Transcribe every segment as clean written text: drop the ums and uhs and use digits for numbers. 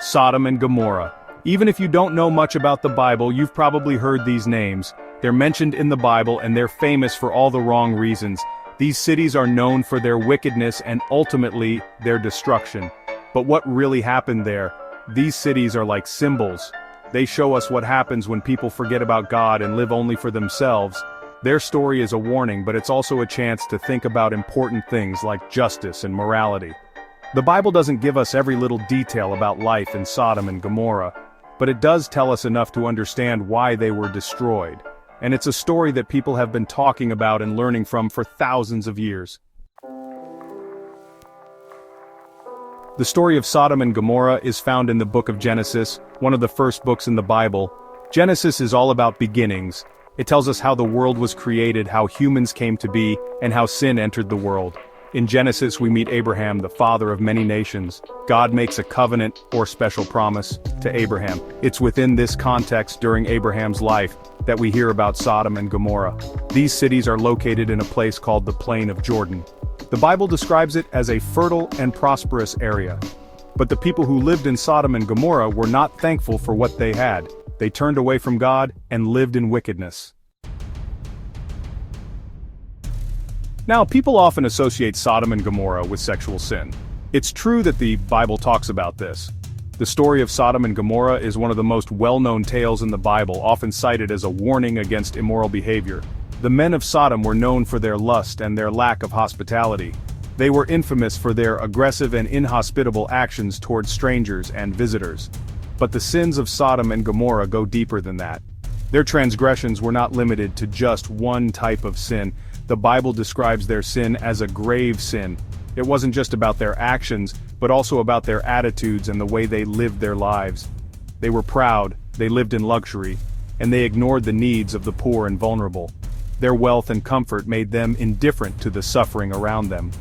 Sodom and Gomorrah. Even if you don't know much about the Bible, you've probably heard these names. They're mentioned in the Bible and they're famous for all the wrong reasons. These cities are known for their wickedness and ultimately, their destruction. But what really happened there? These cities are like symbols. They show us what happens when people forget about God and live only for themselves. Their story is a warning, but it's also a chance to think about important things like justice and morality. The Bible doesn't give us every little detail about life in Sodom and Gomorrah, but it does tell us enough to understand why they were destroyed. And it's a story that people have been talking about and learning from for thousands of years. The story of Sodom and Gomorrah is found in the book of Genesis, one of the first books in the Bible. Genesis is all about beginnings. It tells us how the world was created, how humans came to be, and how sin entered the world. In Genesis we meet Abraham, the father of many nations. God makes a covenant, or special promise, to Abraham. It's within this context during Abraham's life that we hear about Sodom and Gomorrah. These cities are located in a place called the Plain of Jordan. The Bible describes it as a fertile and prosperous area. But the people who lived in Sodom and Gomorrah were not thankful for what they had. They turned away from God and lived in wickedness. Now, people often associate Sodom and Gomorrah with sexual sin. It's true that the Bible talks about this. The story of Sodom and Gomorrah is one of the most well-known tales in the Bible, often cited as a warning against immoral behavior. The men of Sodom were known for their lust and their lack of hospitality. They were infamous for their aggressive and inhospitable actions towards strangers and visitors. But the sins of Sodom and Gomorrah go deeper than that. Their transgressions were not limited to just one type of sin. The Bible describes their sin as a grave sin. It wasn't just about their actions, but also about their attitudes and the way they lived their lives. They were proud, they lived in luxury, and they ignored the needs of the poor and vulnerable. Their wealth and comfort made them indifferent to the suffering around them.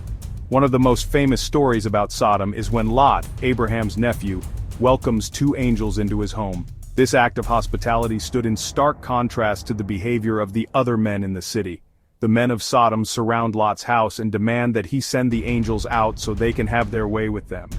One of the most famous stories about Sodom is when Lot, Abraham's nephew, welcomes two angels into his home. This act of hospitality stood in stark contrast to the behavior of the other men in the city. The men of Sodom surround Lot's house and demand that he send the angels out so they can have their way with them.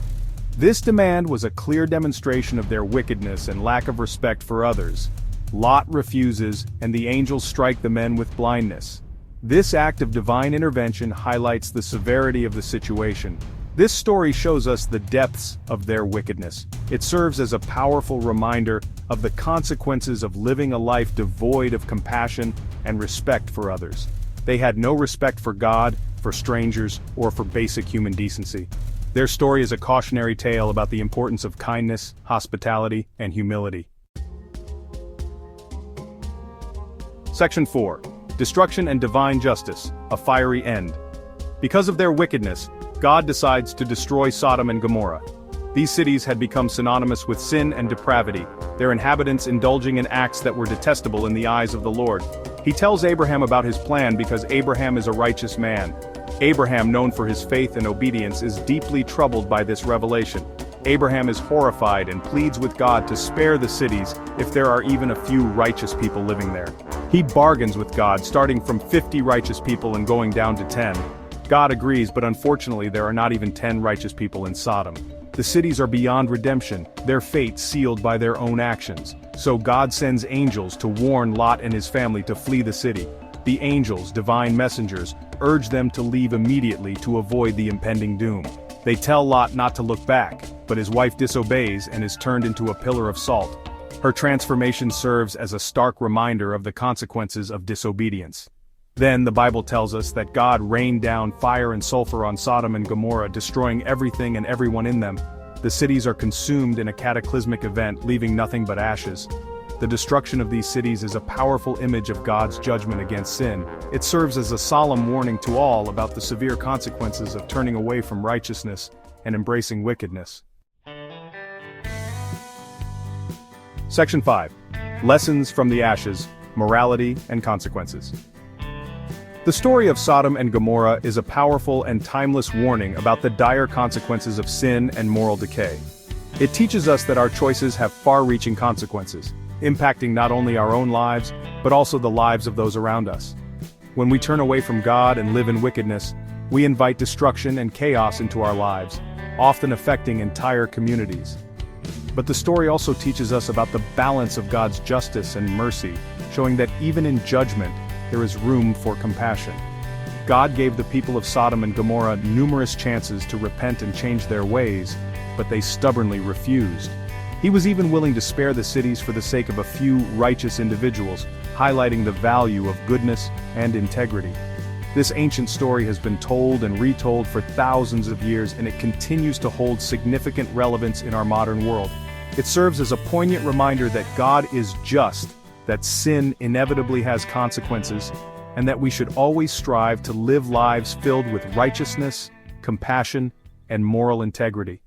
This demand was a clear demonstration of their wickedness and lack of respect for others. Lot refuses, and the angels strike the men with blindness. This act of divine intervention highlights the severity of the situation. This story shows us the depths of their wickedness. It serves as a powerful reminder of the consequences of living a life devoid of compassion and respect for others. They had no respect for God, for strangers, or for basic human decency. Their story is a cautionary tale about the importance of kindness, hospitality, and humility. Section 4. Destruction and Divine Justice, a Fiery End. Because of their wickedness, God decides to destroy Sodom and Gomorrah. These cities had become synonymous with sin and depravity, their inhabitants indulging in acts that were detestable in the eyes of the Lord. He tells Abraham about his plan because Abraham is a righteous man. Abraham, known for his faith and obedience, is deeply troubled by this revelation. Abraham is horrified and pleads with God to spare the cities if there are even a few righteous people living there. He bargains with God, starting from 50 righteous people and going down to 10. God agrees, but unfortunately there are not even 10 righteous people in Sodom. The cities are beyond redemption, their fate sealed by their own actions. So God sends angels to warn Lot and his family to flee the city. The angels, divine messengers, urge them to leave immediately to avoid the impending doom. They tell Lot not to look back, but his wife disobeys and is turned into a pillar of salt. Her transformation serves as a stark reminder of the consequences of disobedience. Then the Bible tells us that God rained down fire and sulfur on Sodom and Gomorrah, destroying everything and everyone in them. The cities are consumed in a cataclysmic event, leaving nothing but ashes. The destruction of these cities is a powerful image of God's judgment against sin. It serves as a solemn warning to all about the severe consequences of turning away from righteousness and embracing wickedness. Section 5. Lessons from the Ashes, Morality and Consequences. The story of Sodom and Gomorrah is a powerful and timeless warning about the dire consequences of sin and moral decay. It teaches us that our choices have far-reaching consequences, impacting not only our own lives, but also the lives of those around us. When we turn away from God and live in wickedness, we invite destruction and chaos into our lives, often affecting entire communities. But the story also teaches us about the balance of God's justice and mercy, showing that even in judgment, there is room for compassion. God gave the people of Sodom and Gomorrah numerous chances to repent and change their ways, but they stubbornly refused. He was even willing to spare the cities for the sake of a few righteous individuals, highlighting the value of goodness and integrity. This ancient story has been told and retold for thousands of years, and it continues to hold significant relevance in our modern world. It serves as a poignant reminder that God is just, that sin inevitably has consequences, and that we should always strive to live lives filled with righteousness, compassion, and moral integrity.